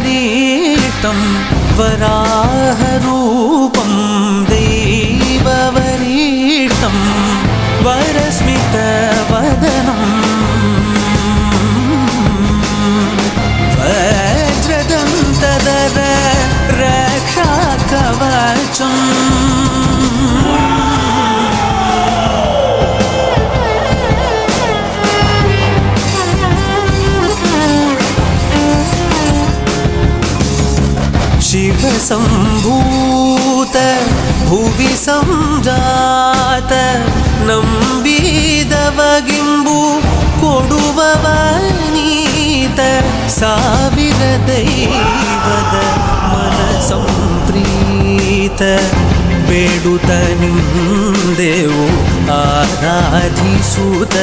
वरिष्ठं वराहरूपं दैववरिष्ठं वरस्मितवदनं वज्रदन्तदर रक्षाकवचम् शिवसम्भूत भुवि संजात ನಂಬಿದವಗಿಂಬು ಕೊಡುವವನೀತ ಸಾವಿರ ದೈವದ ಮನ ಸಂಪ್ರೀತ ಬೇಡುತ್ತ ನಿಂದೆವು ಆರಾಧಿಸುತ್ತ